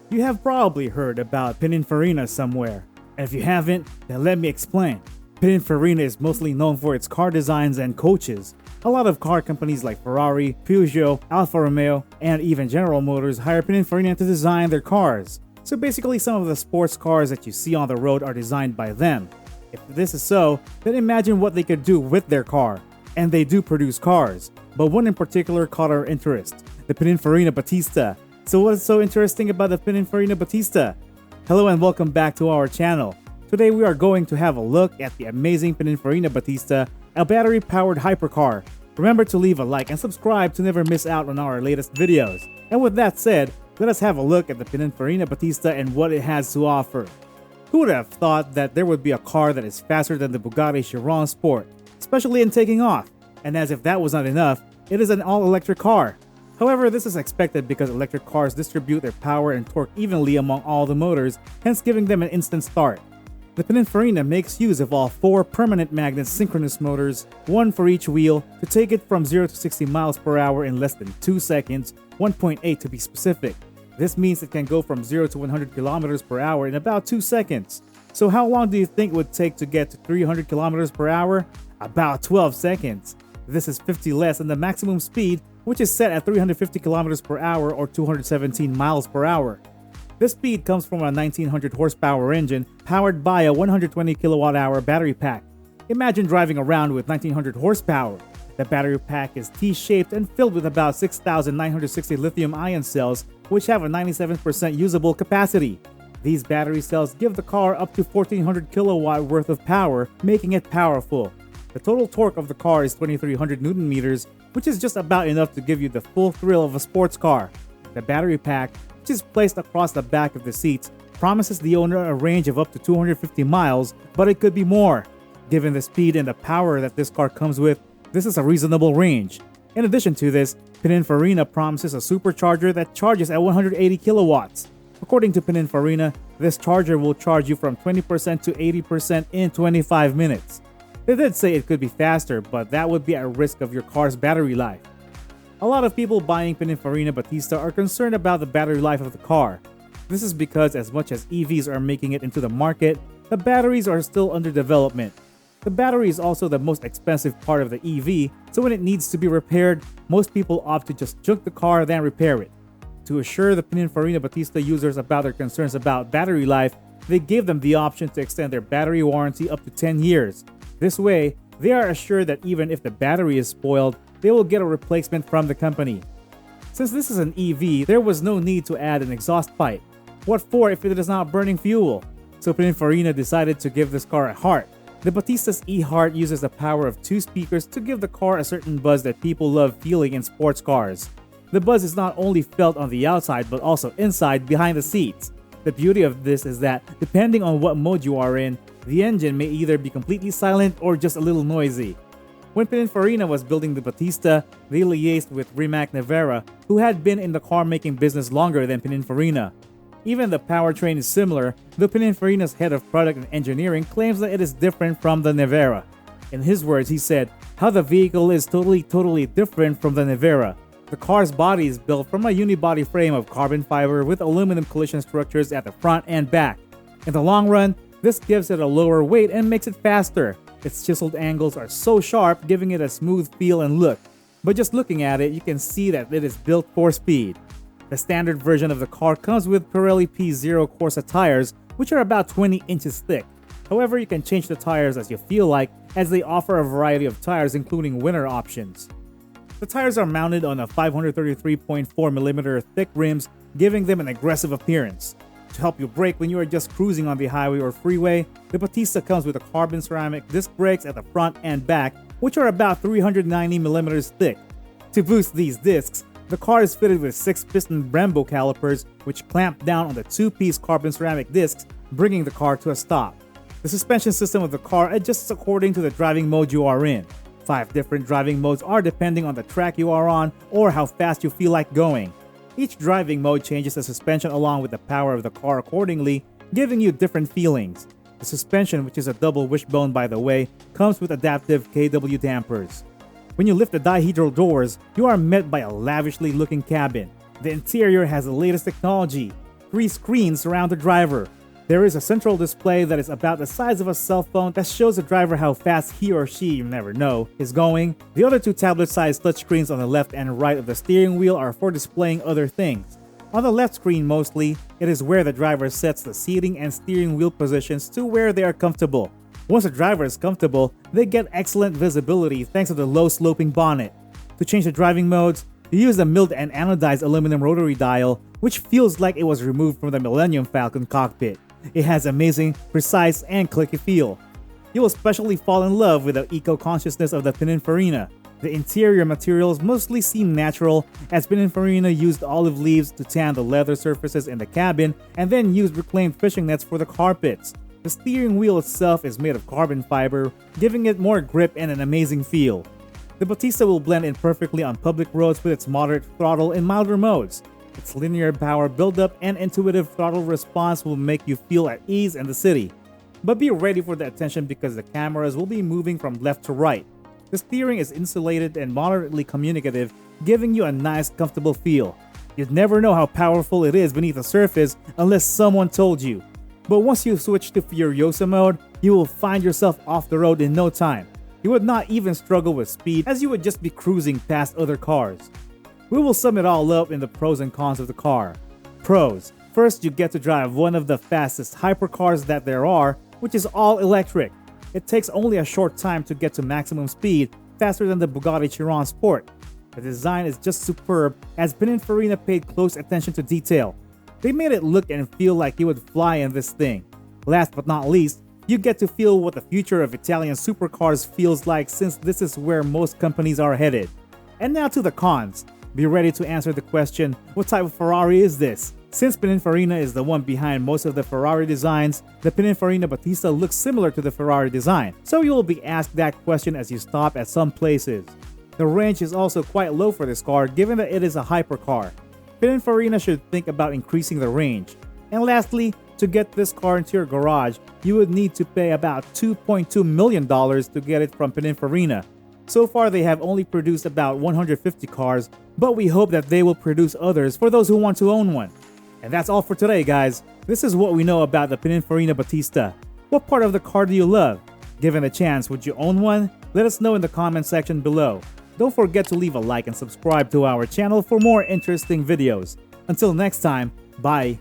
You have probably heard about Pininfarina somewhere, and if you haven't, then let me explain. Pininfarina is mostly known for its car designs and coaches. A lot of car companies like Ferrari, Peugeot, Alfa Romeo, and even General Motors hire Pininfarina to design their cars. So basically some of the sports cars that you see on the road are designed by them. If this is so, then imagine what they could do with their car. And they do produce cars, but one in particular caught our interest, the Pininfarina Battista. So what is so interesting about the Pininfarina Battista? Hello and welcome back to our channel. Today we are going to have a look at the amazing Pininfarina Battista, a battery-powered hypercar. Remember to leave a like and subscribe to never miss out on our latest videos. And with that said, let us have a look at the Pininfarina Battista and what it has to offer. Who would have thought that there would be a car that is faster than the Bugatti Chiron Sport, especially in taking off? And as if that was not enough, it is an all-electric car. However, this is expected because electric cars distribute their power and torque evenly among all the motors, hence giving them an instant start. The Pininfarina makes use of all 4 permanent magnet synchronous motors, one for each wheel, to take it from 0 to 60 miles per hour in less than 2 seconds, 1.8 to be specific. This means it can go from 0 to 100 kilometers per hour in about 2 seconds. So how long do you think it would take to get to 300 kilometers per hour? About 12 seconds. This is 50 less than the maximum speed, which is set at 350 kilometers per hour or 217 miles per hour. This speed comes from a 1900 horsepower engine powered by a 120 kilowatt-hour battery pack. Imagine driving around with 1900 horsepower. The battery pack is T-shaped and filled with about 6,960 lithium-ion cells, which have a 97% usable capacity. These battery cells give the car up to 1400 kilowatt worth of power, making it powerful. The total torque of the car is 2300 Newton meters, which is just about enough to give you the full thrill of a sports car. The battery pack, which is placed across the back of the seats, promises the owner a range of up to 250 miles, but it could be more. Given the speed and the power that this car comes with, this is a reasonable range. In addition to this, Pininfarina promises a supercharger that charges at 180 kilowatts. According to Pininfarina, this charger will charge you from 20% to 80% in 25 minutes. They did say it could be faster, but that would be at risk of your car's battery life. A lot of people buying Pininfarina Battista are concerned about the battery life of the car. This is because as much as EVs are making it into the market, the batteries are still under development. The battery is also the most expensive part of the EV, so when it needs to be repaired, most people opt to just junk the car than repair it. To assure the Pininfarina Battista users about their concerns about battery life, they gave them the option to extend their battery warranty up to 10 years. This way, they are assured that even if the battery is spoiled, they will get a replacement from the company. Since this is an EV, there was no need to add an exhaust pipe. What for if it is not burning fuel? So Pininfarina decided to give this car a heart. The Battista's e-heart uses the power of 2 speakers to give the car a certain buzz that people love feeling in sports cars. The buzz is not only felt on the outside but also inside behind the seats. The beauty of this is that depending on what mode you are in, the engine may either be completely silent or just a little noisy. When Pininfarina was building the Battista, they liaised with Rimac Nevera, who had been in the car-making business longer than Pininfarina. Even the powertrain is similar, though Pininfarina's head of product and engineering claims that it is different from the Nevera. In his words, he said, how the vehicle is totally different from the Nevera. The car's body is built from a unibody frame of carbon fiber with aluminum collision structures at the front and back. In the long run, this gives it a lower weight and makes it faster. Its chiseled angles are so sharp, giving it a smooth feel and look. But just looking at it, you can see that it is built for speed. The standard version of the car comes with Pirelli P0 Corsa tires, which are about 20 inches thick. However, you can change the tires as you feel like, as they offer a variety of tires including winter options. The tires are mounted on a 533.4mm thick rims, giving them an aggressive appearance. To help you brake when you are just cruising on the highway or freeway, the Battista comes with a carbon ceramic disc brakes at the front and back, which are about 390mm thick. To boost these discs, the car is fitted with 6-piston Brembo calipers, which clamp down on the 2-piece carbon ceramic discs, bringing the car to a stop. The suspension system of the car adjusts according to the driving mode you are in. 5 different driving modes are depending on the track you are on or how fast you feel like going. Each driving mode changes the suspension along with the power of the car accordingly, giving you different feelings. The suspension, which is a double wishbone by the way, comes with adaptive KW dampers. When you lift the dihedral doors, you are met by a lavishly looking cabin. The interior has the latest technology. 3 screens surround the driver. There is a central display that is about the size of a cell phone that shows the driver how fast he or she, you never know, is going. The other 2 tablet-sized touchscreens on the left and right of the steering wheel are for displaying other things. On the left screen mostly, it is where the driver sets the seating and steering wheel positions to where they are comfortable. Once the driver is comfortable, they get excellent visibility thanks to the low sloping bonnet. To change the driving modes, you use the milled and anodized aluminum rotary dial, which feels like it was removed from the Millennium Falcon cockpit. It has amazing, precise, and clicky feel. You will especially fall in love with the eco-consciousness of the Pininfarina. The interior materials mostly seem natural, as Pininfarina used olive leaves to tan the leather surfaces in the cabin and then used reclaimed fishing nets for the carpets. The steering wheel itself is made of carbon fiber, giving it more grip and an amazing feel. The Battista will blend in perfectly on public roads with its moderate throttle in milder modes. Its linear power buildup and intuitive throttle response will make you feel at ease in the city. But be ready for the attention because the cameras will be moving from left to right. The steering is insulated and moderately communicative, giving you a nice, comfortable feel. You'd never know how powerful it is beneath the surface unless someone told you. But once you switch to Furiosa mode, you will find yourself off the road in no time. You would not even struggle with speed, as you would just be cruising past other cars. We will sum it all up in the pros and cons of the car. Pros. First, you get to drive one of the fastest hypercars that there are, which is all electric. It takes only a short time to get to maximum speed, faster than the Bugatti Chiron Sport. The design is just superb, as Pininfarina paid close attention to detail. They made it look and feel like you would fly in this thing. Last but not least, you get to feel what the future of Italian supercars feels like, since this is where most companies are headed. And now to the cons. Be ready to answer the question, what type of Ferrari is this? Since Pininfarina is the one behind most of the Ferrari designs, the Pininfarina Battista looks similar to the Ferrari design, so you will be asked that question as you stop at some places. The range is also quite low for this car, given that it is a hypercar. Pininfarina should think about increasing the range. And lastly, to get this car into your garage, you would need to pay about $2.2 million to get it from Pininfarina. So far, they have only produced about 150 cars, but we hope that they will produce others for those who want to own one. And that's all for today, guys. This is what we know about the Pininfarina Battista. What part of the car do you love? Given a chance, would you own one? Let us know in the comment section below. Don't forget to leave a like and subscribe to our channel for more interesting videos. Until next time, bye.